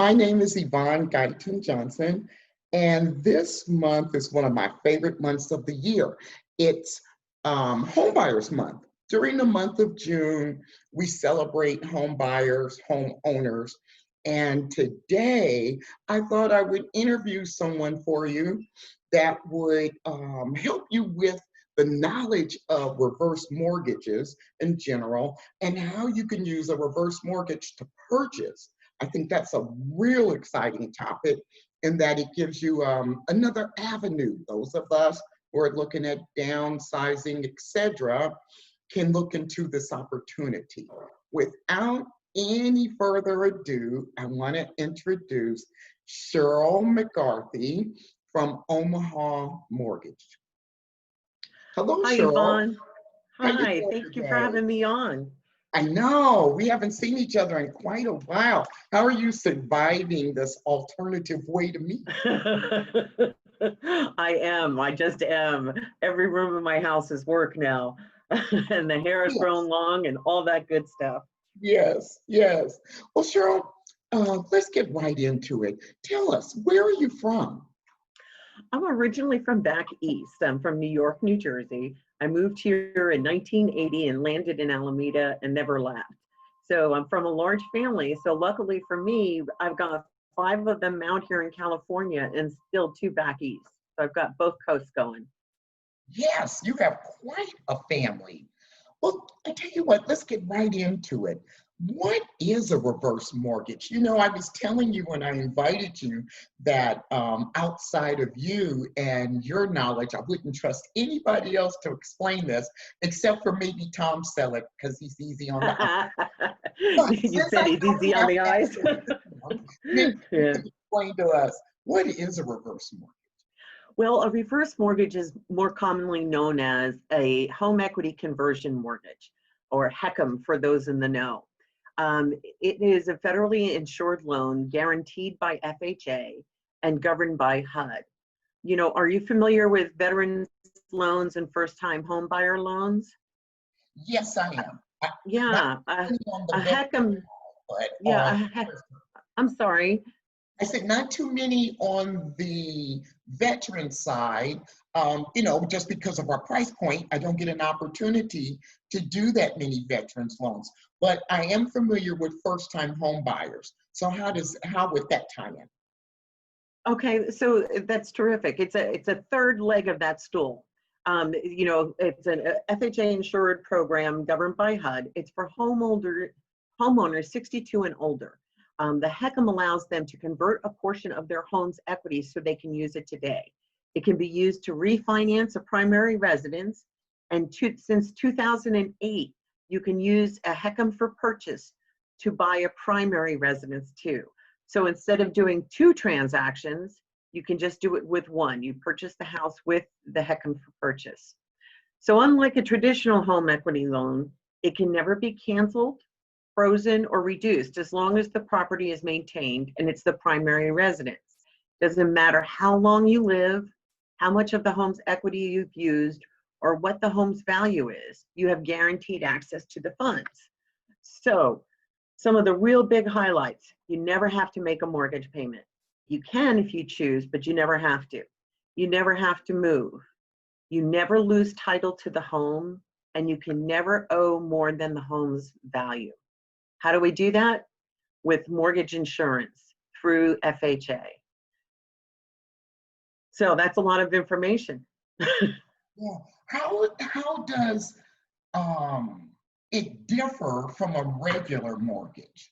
My name is Yvonne Guyton Johnson, and this month is one of my favorite months of the year. It's Homebuyers Month. During the month of June, we celebrate home buyers, homeowners, and today I thought I would interview someone for you that would help you with the knowledge of reverse mortgages in general and how you can use a reverse mortgage to purchase. I think that's a real exciting topic in that it gives you another avenue. Those of us who are looking at downsizing, etc., can look into this opportunity. Without any further ado, I want to introduce Cheryl McCarthy from Omaha Mortgage. Hello, Hi, Cheryl. Yvonne. How you Hi, doing thank you for today? having me on. I know we haven't seen each other in quite a while. How are you surviving this alternative way to meet? I just am. Every room in my house is work now. And the hair has grown Yes, long and all that good stuff. yes, yes. Well, Cheryl, let's get right into it. Tell us, where are you from? I'm originally from back east. I'm from New York, New Jersey. I moved here in 1980 and landed in Alameda and never left. So I'm from a large family. So luckily for me, I've got 5 of them out here in California and still 2 back east. So I've got both coasts going. Yes, you have quite a family. Well, I tell you what, let's get right into it. What is a reverse mortgage? You know, I was telling you when I invited you that outside of you and your knowledge, I wouldn't trust anybody else to explain this except for maybe Tom Selleck because he's easy on the eyes. But You since said I he's don't easy on have the eyes. access to him, maybe you Yeah. can explain to us what is a reverse mortgage? Well, a reverse mortgage is more commonly known as a home equity conversion mortgage, or HECM for those in the know. It is a federally insured loan guaranteed by FHA and governed by HUD. You know, are you familiar with veterans loans and first-time home buyer loans? Yes, I am. Not Yeah, really on the a vet, HECM, but yeah, I'm sorry. I said not too many on the veteran side. You know, just because of our price point, I don't get an opportunity to do that many veterans loans. But I am familiar with first-time home buyers. So how would that tie in? Okay, so that's terrific. It's a third leg of that stool. You know, it's an FHA insured program governed by HUD. It's for homeowners 62 and older. The HECM allows them to convert a portion of their home's equity so they can use it today. It can be used to refinance a primary residence, and since 2008, you can use a HECM for purchase to buy a primary residence too. So instead of doing 2 transactions, you can just do it with one. You purchase the house with the HECM for purchase. So unlike a traditional home equity loan, it can never be canceled, frozen, or reduced as long as the property is maintained and it's the primary residence. Doesn't matter how long you live, how much of the home's equity you've used, or what the home's value is. You have guaranteed access to the funds. So some of the real big highlights: you never have to make a mortgage payment. You can if you choose, but you never have to. You never have to move. You never lose title to the home, and you can never owe more than the home's value. How do we do that? With mortgage insurance through FHA. So that's a lot of information. Yeah. How does it differ from a regular mortgage?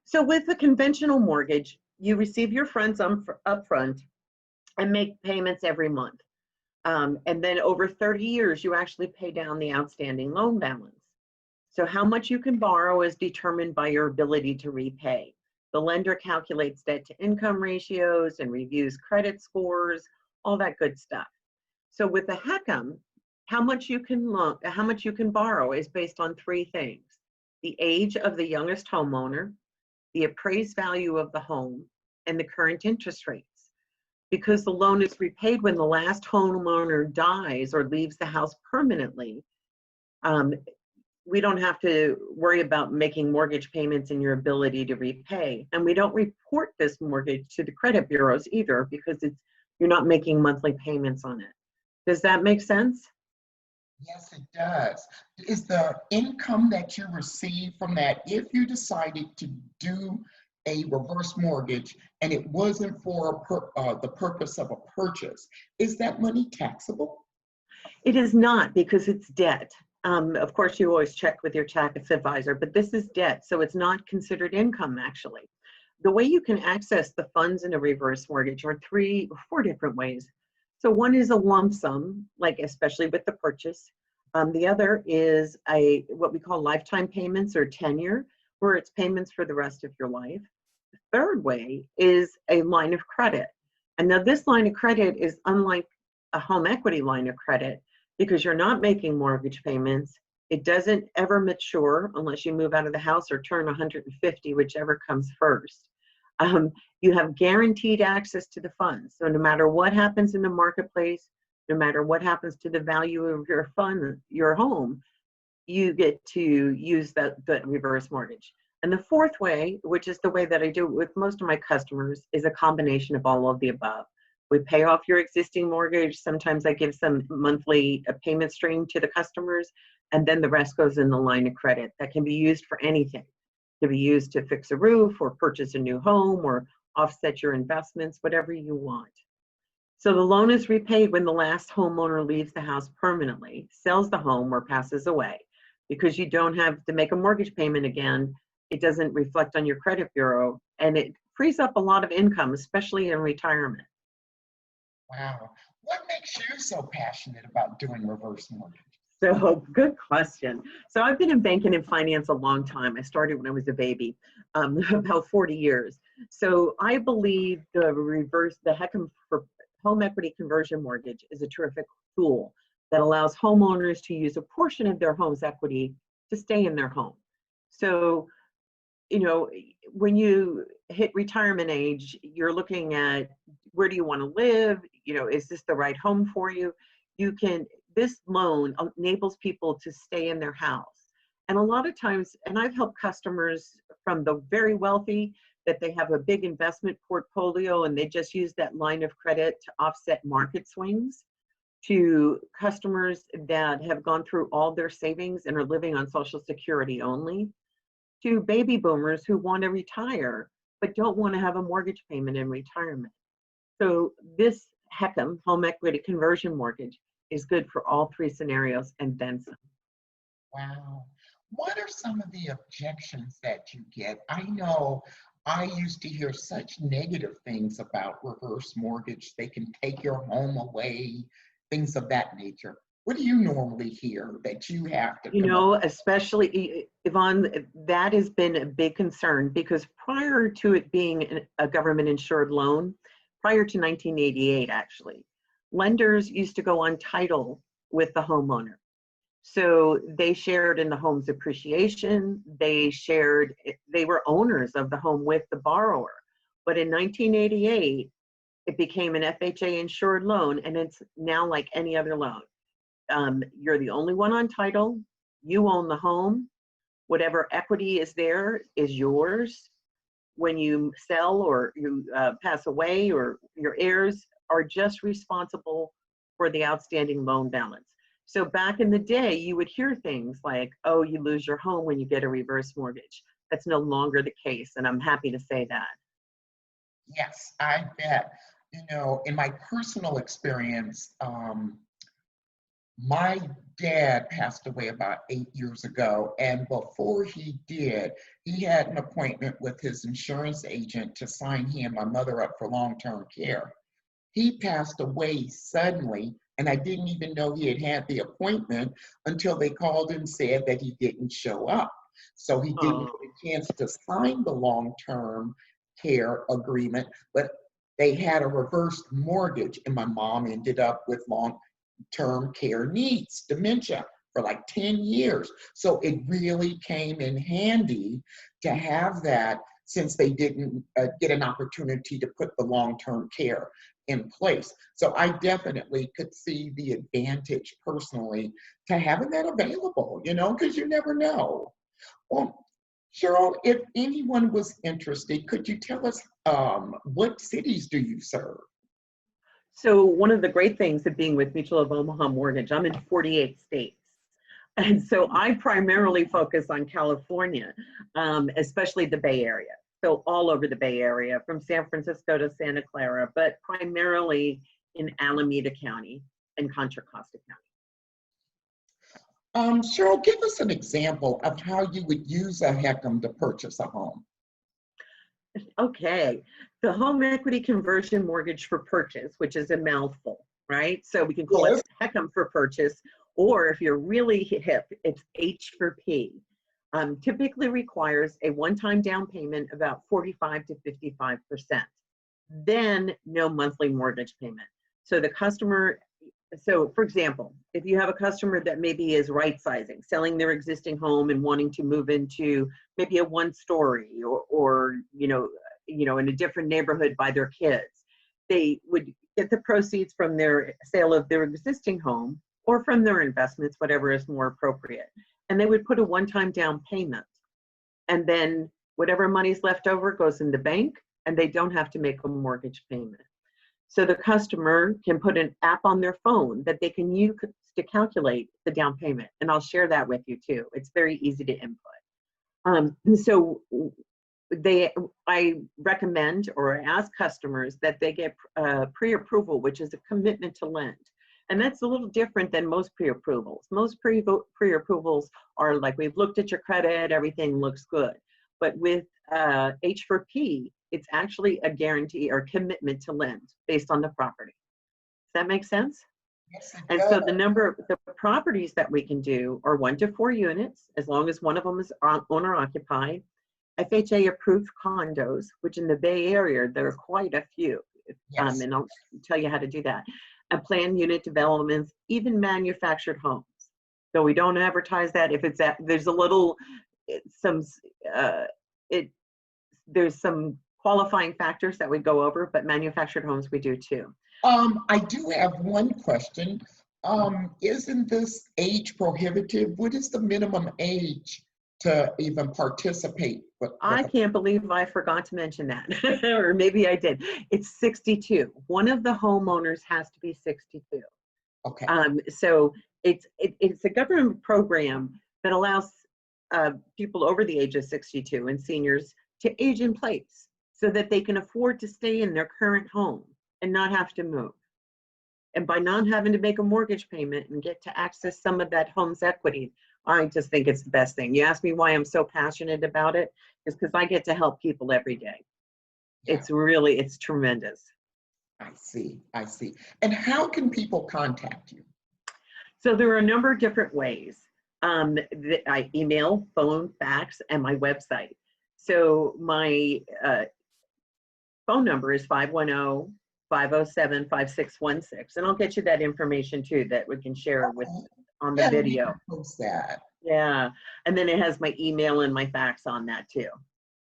So with a conventional mortgage, you receive your funds upfront and make payments every month. And then over 30 years, you actually pay down the outstanding loan balance. So how much you can borrow is determined by your ability to repay. The lender calculates debt to income ratios and reviews credit scores, all that good stuff. So with the HECM, how much you can borrow is based on 3 things: the age of the youngest homeowner, the appraised value of the home, and the current interest rates. Because the loan is repaid when the last homeowner dies or leaves the house permanently, we don't have to worry about making mortgage payments and your ability to repay. And we don't report this mortgage to the credit bureaus either, because you're not making monthly payments on it. Does that make sense? Yes, it does. Is the income that you receive from that, if you decided to do a reverse mortgage and it wasn't for the purpose of a purchase, is that money taxable? It is not, because it's debt. Of course, you always check with your tax advisor, but this is debt, so it's not considered income, actually. The way you can access the funds in a reverse mortgage are 3 or 4 different ways. So one is a lump sum, like especially with the purchase. The other is what we call lifetime payments or tenure, where it's payments for the rest of your life. The third way is a line of credit. And now this line of credit is unlike a home equity line of credit, because you're not making mortgage payments. It doesn't ever mature unless you move out of the house or turn 150, whichever comes first. You have guaranteed access to the funds. So no matter what happens in the marketplace, no matter what happens to the value of your fund, your home, you get to use that reverse mortgage. And the fourth way, which is the way that I do it with most of my customers, is a combination of all of the above. We pay off your existing mortgage. Sometimes I give some monthly payment stream to the customers, and then the rest goes in the line of credit that can be used for anything. It can be used to fix a roof or purchase a new home or offset your investments, whatever you want. So the loan is repaid when the last homeowner leaves the house permanently, sells the home, or passes away. Because you don't have to make a mortgage payment again, it doesn't reflect on your credit bureau, and it frees up a lot of income, especially in retirement. Wow. What makes you so passionate about doing reverse mortgage? So good question. So I've been in banking and finance a long time. I started when I was a baby, about 40 years. So I believe the home equity conversion mortgage is a terrific tool that allows homeowners to use a portion of their home's equity to stay in their home. So, when you hit retirement age, you're looking at, where do you want to live? Is this the right home for you? This loan enables people to stay in their house. And a lot of times, and I've helped customers from the very wealthy that they have a big investment portfolio and they just use that line of credit to offset market swings, to customers that have gone through all their savings and are living on Social Security only, to baby boomers who want to retire but don't want to have a mortgage payment in retirement. So this HECM, home equity conversion mortgage, is good for all 3 scenarios and then some. Wow. What are some of the objections that you get? I know I used to hear such negative things about reverse mortgage. They can take your home away, things of that nature. What do you normally hear that you have to Especially, Yvonne, that has been a big concern, because prior to it being a government insured loan, prior to 1988, actually, lenders used to go on title with the homeowner. So they shared in the home's appreciation, they were owners of the home with the borrower. But in 1988, it became an FHA insured loan, and it's now like any other loan. You're the only one on title, you own the home, whatever equity is there is yours. When you sell or you pass away, or your heirs are just responsible for the outstanding loan balance. So back in the day, you would hear things like, oh, you lose your home when you get a reverse mortgage. That's no longer the case, and I'm happy to say that. Yes, I bet. In my personal experience, my dad passed away about 8 years ago, and before he did, he had an appointment with his insurance agent to sign he and my mother up for long-term care. He passed away suddenly, and I didn't even know he had had the appointment until they called and said that he didn't show up. So he didn't get a chance to sign the long-term care agreement, but they had a reverse mortgage, and my mom ended up with long-term care needs, dementia, for like 10 years. So it really came in handy to have that, since they didn't get an opportunity to put the long-term care in place. So I definitely could see the advantage personally to having that available, because you never know. Well, Cheryl, if anyone was interested, could you tell us what cities do you serve? So one of the great things of being with Mutual of Omaha Mortgage, I'm in 48 states. And so I primarily focus on California, especially the Bay Area. So all over the Bay Area, from San Francisco to Santa Clara, but primarily in Alameda County and Contra Costa County. Cheryl, give us an example of how you would use a HECM to purchase a home. Okay, the home equity conversion mortgage for purchase, which is a mouthful, right? So we can call Yes. it HECM for purchase, or if you're really hip, it's H for P. Typically requires a one-time down payment about 45 to 55%. Then no monthly mortgage payment. So the customer, so for example, if you have a customer that maybe is right sizing, selling their existing home and wanting to move into maybe a one-story or in a different neighborhood by their kids, they would get the proceeds from their sale of their existing home or from their investments, whatever is more appropriate. And they would put a one-time down payment. And then whatever money's left over goes in the bank, and they don't have to make a mortgage payment. So the customer can put an app on their phone that they can use to calculate the down payment. And I'll share that with you too. It's very easy to input. So I recommend or ask customers that they get pre-approval, which is a commitment to lend. And that's a little different than most pre-approvals. Most pre-approvals are like, we've looked at your credit, everything looks good. But with H for P, it's actually a guarantee or commitment to lend based on the property. Does that make sense? Yes, And so the properties that we can do are 1 to 4 units, as long as one of them is owner occupied. FHA approved condos, which in the Bay Area, there are quite a few. Yes. And I'll tell you how to do that. And planned unit developments, even manufactured homes. So we don't advertise that. If it's there's a little, there's some qualifying factors that we go over, but manufactured homes we do too. I do have one question. Isn't this age prohibitive? What is the minimum age to even participate? I can't believe I forgot to mention that, or maybe I did. It's 62. One of the homeowners has to be 62. Okay. So it's a government program that allows people over the age of 62 and seniors to age in place so that they can afford to stay in their current home and not have to move. And by not having to make a mortgage payment and get to access some of that home's equity, I just think it's the best thing. You ask me why I'm so passionate about it, is because I get to help people every day. Yeah. It's tremendous. I see. And how can people contact you? So there are a number of different ways. I email, phone, fax, and my website. So my phone number is 510-507-5616, and I'll get you that information too that we can share with on the video. Post that. Yeah, and then it has my email and my fax on that too.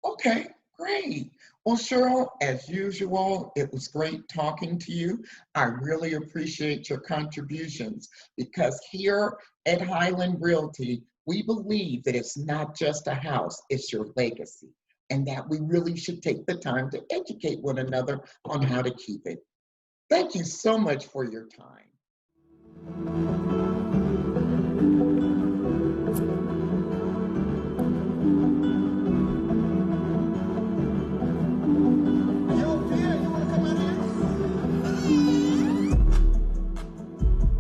Okay, great. Well, Cheryl, as usual, it was great talking to you. I really appreciate your contributions because here at Highland Realty, we believe that it's not just a house, it's your legacy, and that we really should take the time to educate one another on how to keep it. Thank you so much for your time.